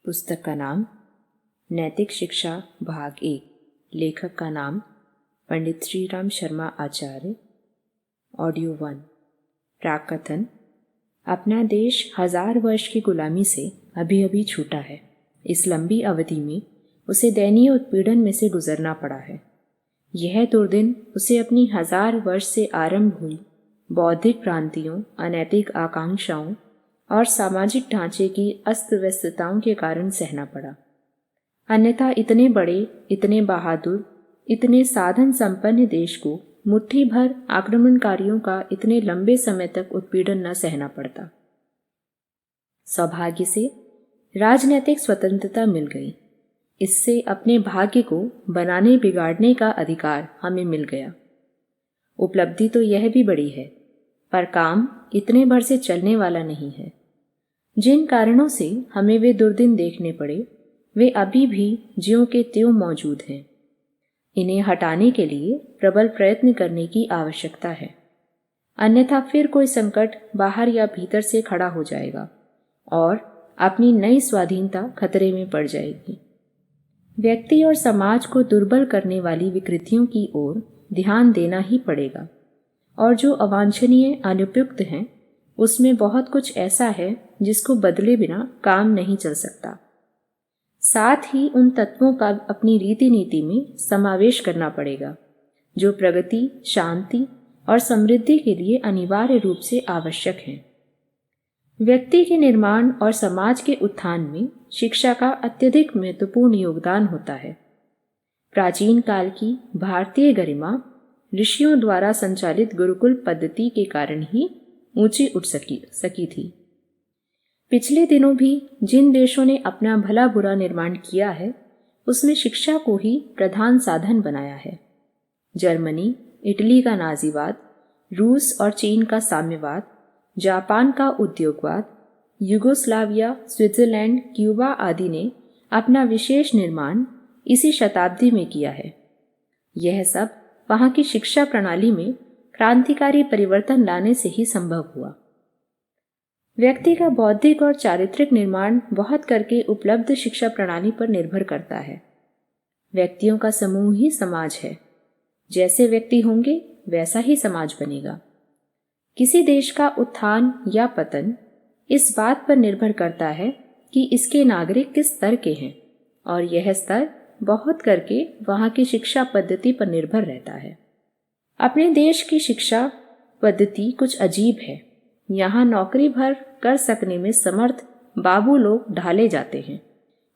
पुस्तक का नाम नैतिक शिक्षा भाग 1। लेखक का नाम पंडित श्री राम शर्मा आचार्य। ऑडियो 1। प्राक कथन। अपना देश 1000 वर्ष की गुलामी से अभी अभी छूटा है। इस लंबी अवधि में उसे दयनीय उत्पीड़न में से गुजरना पड़ा है। यह दुर्दिन उसे अपनी 1000 वर्ष से आरंभ हुई बौद्धिक क्रांतियों, अनैतिक आकांक्षाओं और सामाजिक ढांचे की अस्त व्यस्तताओं के कारण सहना पड़ा। अन्यथा इतने बड़े, इतने बहादुर, इतने साधन संपन्न देश को मुट्ठी भर आक्रमणकारियों का इतने लंबे समय तक उत्पीड़न न सहना पड़ता। सौभाग्य से राजनीतिक स्वतंत्रता मिल गई। इससे अपने भाग्य को बनाने बिगाड़ने का अधिकार हमें मिल गया। उपलब्धि तो यह भी बड़ी है, पर काम इतने भर से चलने वाला नहीं है। जिन कारणों से हमें वे दुर्दिन देखने पड़े, वे अभी भी ज्यों के त्यों मौजूद हैं। इन्हें हटाने के लिए प्रबल प्रयत्न करने की आवश्यकता है, अन्यथा फिर कोई संकट बाहर या भीतर से खड़ा हो जाएगा और अपनी नई स्वाधीनता खतरे में पड़ जाएगी। व्यक्ति और समाज को दुर्बल करने वाली विकृतियों की ओर ध्यान देना ही पड़ेगा, और जो अवांछनीय, अनुपयुक्त हैं, उसमें बहुत कुछ ऐसा है जिसको बदले बिना काम नहीं चल सकता। साथ ही उन तत्वों का अपनी रीति नीति में समावेश करना पड़ेगा जो प्रगति, शांति और समृद्धि के लिए अनिवार्य रूप से आवश्यक हैं। व्यक्ति के निर्माण और समाज के उत्थान में शिक्षा का अत्यधिक महत्वपूर्ण योगदान होता है। प्राचीन काल की भारतीय गरिमा ऋषियों द्वारा संचालित गुरुकुल पद्धति के कारण ही ऊंची उठ सकी थी। पिछले दिनों भी जिन देशों ने अपना भला बुरा निर्माण किया है, उसमें शिक्षा को ही प्रधान साधन बनाया है। जर्मनी, इटली का नाजीवाद, रूस और चीन का साम्यवाद, जापान का उद्योगवाद, युगोस्लाविया, स्विट्जरलैंड, क्यूबा आदि ने अपना विशेष निर्माण इसी शताब्दी में किया है। यह सब वहाँ की शिक्षा प्रणाली में क्रांतिकारी परिवर्तन लाने से ही संभव हुआ। व्यक्ति का बौद्धिक और चारित्रिक निर्माण बहुत करके उपलब्ध शिक्षा प्रणाली पर निर्भर करता है। व्यक्तियों का समूह ही समाज है। जैसे व्यक्ति होंगे वैसा ही समाज बनेगा। किसी देश का उत्थान या पतन इस बात पर निर्भर करता है कि इसके नागरिक किस स्तर के हैं, और यह स्तर बहुत करके वहाँ की शिक्षा पद्धति पर निर्भर रहता है। अपने देश की शिक्षा पद्धति कुछ अजीब है। यहाँ नौकरी भर कर सकने में समर्थ बाबू लोग ढाले जाते हैं।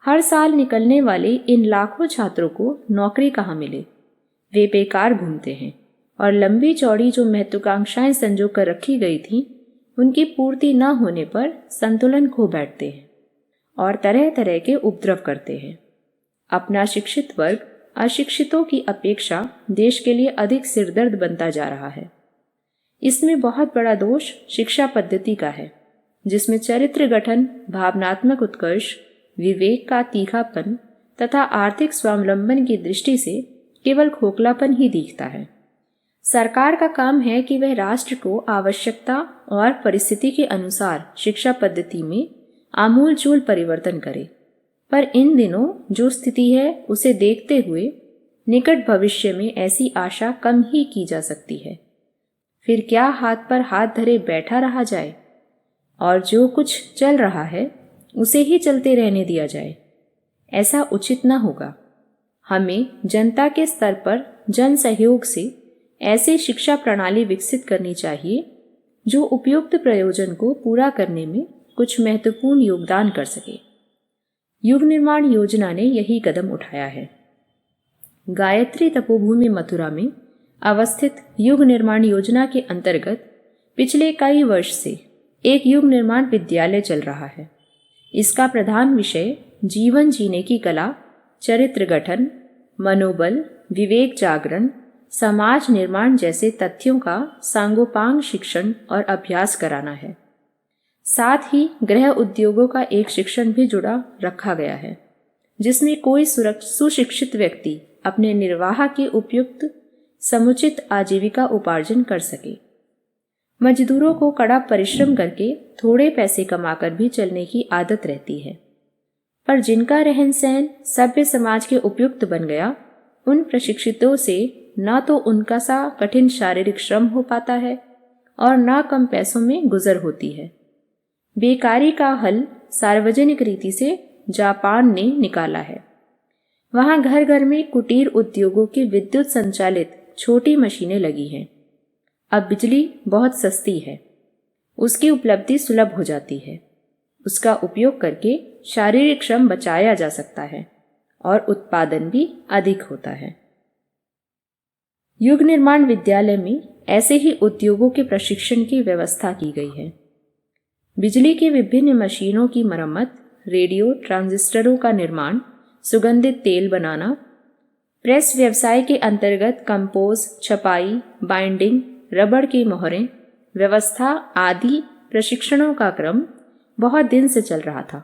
हर साल निकलने वाले इन लाखों छात्रों को नौकरी कहाँ मिले? वे बेकार घूमते हैं और लंबी चौड़ी जो महत्वाकांक्षाएं संजो कर रखी गई थी, उनकी पूर्ति न होने पर संतुलन खो बैठते हैं और तरह तरह के उपद्रव करते हैं। अपना शिक्षित वर्ग अशिक्षितों की अपेक्षा देश के लिए अधिक सिरदर्द बनता जा रहा है। इसमें बहुत बड़ा दोष शिक्षा पद्धति का है, जिसमें चरित्र गठन, भावनात्मक उत्कर्ष, विवेक का तीखापन तथा आर्थिक स्वावलंबन की दृष्टि से केवल खोखलापन ही दिखता है। सरकार का काम है कि वह राष्ट्र को आवश्यकता और परिस्थिति के अनुसार शिक्षा पद्धति में आमूलचूल परिवर्तन करे, पर इन दिनों जो स्थिति है उसे देखते हुए निकट भविष्य में ऐसी आशा कम ही की जा सकती है। फिर क्या हाथ पर हाथ धरे बैठा रहा जाए और जो कुछ चल रहा है उसे ही चलते रहने दिया जाए? ऐसा उचित न होगा। हमें जनता के स्तर पर जन सहयोग से ऐसी शिक्षा प्रणाली विकसित करनी चाहिए जो उपयुक्त प्रयोजन को पूरा करने में कुछ महत्वपूर्ण योगदान कर सके। युग निर्माण योजना ने यही कदम उठाया है। गायत्री तपोभूमि मथुरा में अवस्थित युग निर्माण योजना के अंतर्गत पिछले कई वर्ष से एक युग निर्माण विद्यालय चल रहा है। इसका प्रधान विषय जीवन जीने की कला, चरित्र गठन, मनोबल, विवेक जागरण, समाज निर्माण जैसे तथ्यों का सांगोपांग शिक्षण और अभ्यास कराना है। साथ ही गृह उद्योगों का एक शिक्षण भी जुड़ा रखा गया है, जिसमें कोई सुशिक्षित व्यक्ति अपने निर्वाह के उपयुक्त समुचित आजीविका उपार्जन कर सके। मजदूरों को कड़ा परिश्रम करके थोड़े पैसे कमाकर भी चलने की आदत रहती है। पर जिनका रहन सहन सभ्य समाज के उपयुक्त बन गया, उन प्रशिक्षितों से न तो उनका सा कठिन शारीरिक श्रम हो पाता है और न कम पैसों में गुजर होती है। बेकारी का हल सार्वजनिक रीति से जापान ने निकाला है। वहां घर घर में कुटीर उद्योगों की विद्युत संचालित छोटी मशीनें लगी हैं। अब बिजली बहुत सस्ती है, उसकी उपलब्धि सुलभ हो जाती है। उसका उपयोग करके शारीरिक श्रम बचाया जा सकता है और उत्पादन भी अधिक होता है। युग निर्माण विद्यालय में ऐसे ही उद्योगों के प्रशिक्षण की व्यवस्था की गई है। बिजली की विभिन्न मशीनों की मरम्मत, रेडियो ट्रांजिस्टरों का निर्माण, सुगंधित तेल बनाना, प्रेस व्यवसाय के अंतर्गत कंपोज, छपाई, बाइंडिंग, रबड़ की मोहरें व्यवस्था आदि प्रशिक्षणों का क्रम बहुत दिन से चल रहा था।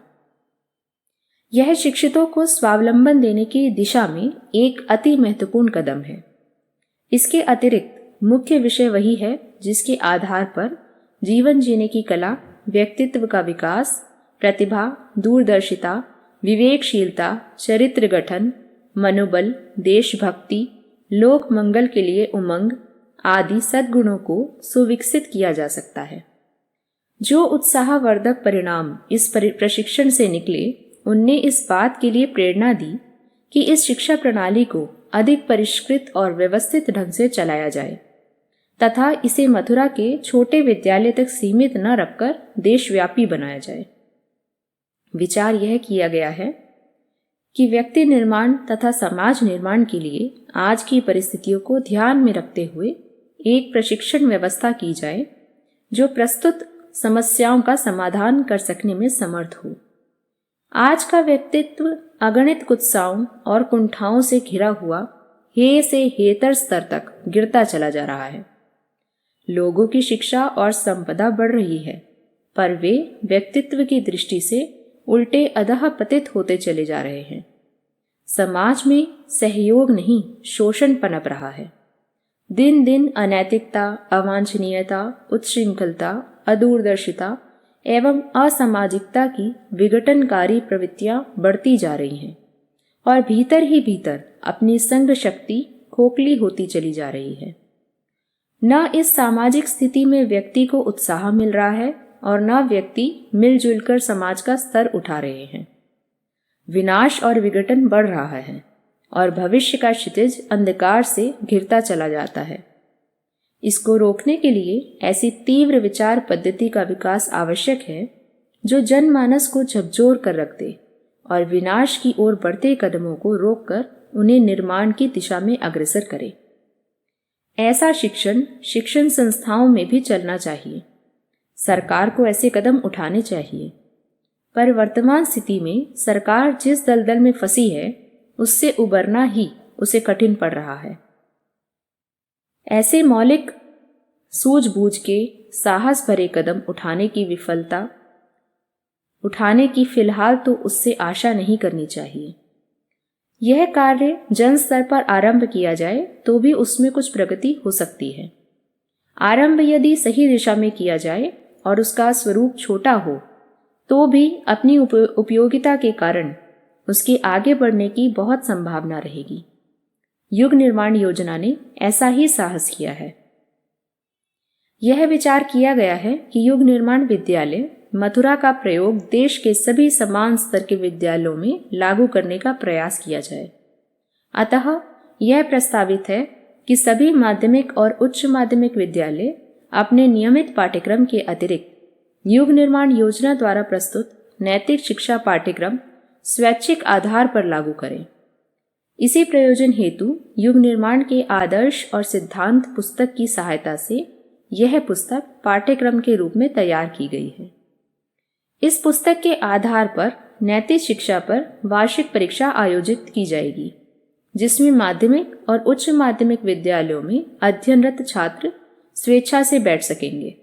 यह शिक्षितों को स्वावलंबन देने की दिशा में एक अति महत्वपूर्ण कदम है। इसके अतिरिक्त मुख्य विषय वही है जिसके आधार पर जीवन जीने की कला, व्यक्तित्व का विकास, प्रतिभा, दूरदर्शिता, विवेकशीलता, चरित्र गठन, मनोबल, देशभक्ति, लोक मंगल के लिए उमंग आदि सद्गुणों को सुविकसित किया जा सकता है। जो उत्साहवर्धक परिणाम इस प्रशिक्षण से निकले, उनने इस बात के लिए प्रेरणा दी कि इस शिक्षा प्रणाली को अधिक परिष्कृत और व्यवस्थित ढंग से चलाया जाए तथा इसे मथुरा के छोटे विद्यालय तक सीमित न रखकर देशव्यापी बनाया जाए। विचार यह किया गया है कि व्यक्ति निर्माण तथा समाज निर्माण के लिए आज की परिस्थितियों को ध्यान में रखते हुए एक प्रशिक्षण व्यवस्था की जाए जो प्रस्तुत समस्याओं का समाधान कर सकने में समर्थ हो। आज का व्यक्तित्व अगणित कुत्साओं और कुंठाओं से घिरा हुआ हे से हेतर स्तर तक गिरता चला जा रहा है। लोगों की शिक्षा और संपदा बढ़ रही है, पर वे व्यक्तित्व की दृष्टि से उल्टे अधः पतित होते चले जा रहे हैं। समाज में सहयोग नहीं, शोषण पनप रहा है। दिन दिन अनैतिकता, अवांछनीयता, उच्छृंखलता, अदूरदर्शिता एवं असामाजिकता की विघटनकारी प्रवृत्तियां बढ़ती जा रही हैं और भीतर ही भीतर अपनी संघ शक्ति खोखली होती चली जा रही है। न इस सामाजिक स्थिति में व्यक्ति को उत्साह मिल रहा है और न व्यक्ति मिलजुल कर समाज का स्तर उठा रहे हैं। विनाश और विघटन बढ़ रहा है और भविष्य का क्षितिज अंधकार से घिरता चला जाता है। इसको रोकने के लिए ऐसी तीव्र विचार पद्धति का विकास आवश्यक है जो जनमानस को झकझोर कर रख दे और विनाश की ओर बढ़ते कदमों को रोककर उन्हें निर्माण की दिशा में अग्रसर करे। ऐसा शिक्षण संस्थाओं में भी चलना चाहिए। सरकार को ऐसे कदम उठाने चाहिए, पर वर्तमान स्थिति में सरकार जिस दलदल में फंसी है उससे उबरना ही उसे कठिन पड़ रहा है। ऐसे मौलिक सूझबूझ के साहस भरे कदम उठाने की फिलहाल तो उससे आशा नहीं करनी चाहिए। यह कार्य जन स्तर पर आरंभ किया जाए तो भी उसमें कुछ प्रगति हो सकती है। आरंभ यदि सही दिशा में किया जाए और उसका स्वरूप छोटा हो तो भी अपनी उपयोगिता के कारण उसके आगे बढ़ने की बहुत संभावना रहेगी। युग निर्माण योजना ने ऐसा ही साहस किया है। यह विचार किया गया है कि युग निर्माण विद्यालय मथुरा का प्रयोग देश के सभी समान स्तर के विद्यालयों में लागू करने का प्रयास किया जाए। अतः यह प्रस्तावित है कि सभी माध्यमिक और उच्च माध्यमिक विद्यालय अपने नियमित पाठ्यक्रम के अतिरिक्त युग निर्माण योजना द्वारा प्रस्तुत नैतिक शिक्षा पाठ्यक्रम स्वैच्छिक आधार पर लागू करें। इसी प्रयोजन हेतु युग निर्माण के आदर्श और सिद्धांत पुस्तक की सहायता से यह पुस्तक पाठ्यक्रम के रूप में तैयार की गई है। इस पुस्तक के आधार पर नैतिक शिक्षा पर वार्षिक परीक्षा आयोजित की जाएगी, जिसमें माध्यमिक और उच्च माध्यमिक विद्यालयों में अध्ययनरत छात्र स्वेच्छा से बैठ सकेंगे।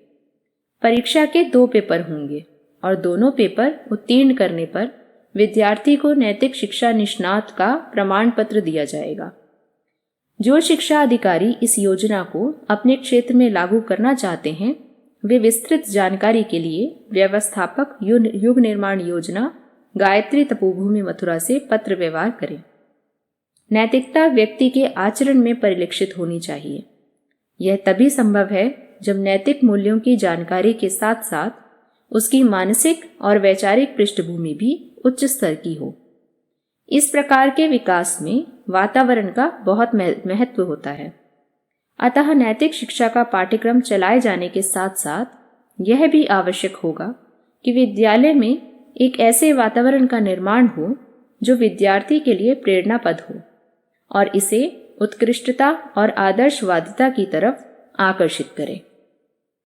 परीक्षा के 2 पेपर होंगे और दोनों पेपर उत्तीर्ण करने पर विद्यार्थी को नैतिक शिक्षा निष्णात का प्रमाण पत्र दिया जाएगा। जो शिक्षा अधिकारी इस योजना को अपने क्षेत्र में लागू करना चाहते हैं, वे विस्तृत जानकारी के लिए व्यवस्थापक युग निर्माण योजना गायत्री तपोभूमि मथुरा से पत्र व्यवहार करें। नैतिकता व्यक्ति के आचरण में परिलक्षित होनी चाहिए। यह तभी संभव है जब नैतिक मूल्यों की जानकारी के साथ साथ उसकी मानसिक और वैचारिक पृष्ठभूमि भी उच्च स्तर की हो। इस प्रकार के विकास में वातावरण का बहुत महत्व होता है। अतः नैतिक शिक्षा का पाठ्यक्रम चलाए जाने के साथ साथ यह भी आवश्यक होगा कि विद्यालय में एक ऐसे वातावरण का निर्माण हो जो विद्यार्थी के लिए प्रेरणापद हो और इसे उत्कृष्टता और आदर्शवादिता की तरफ आकर्षित करे।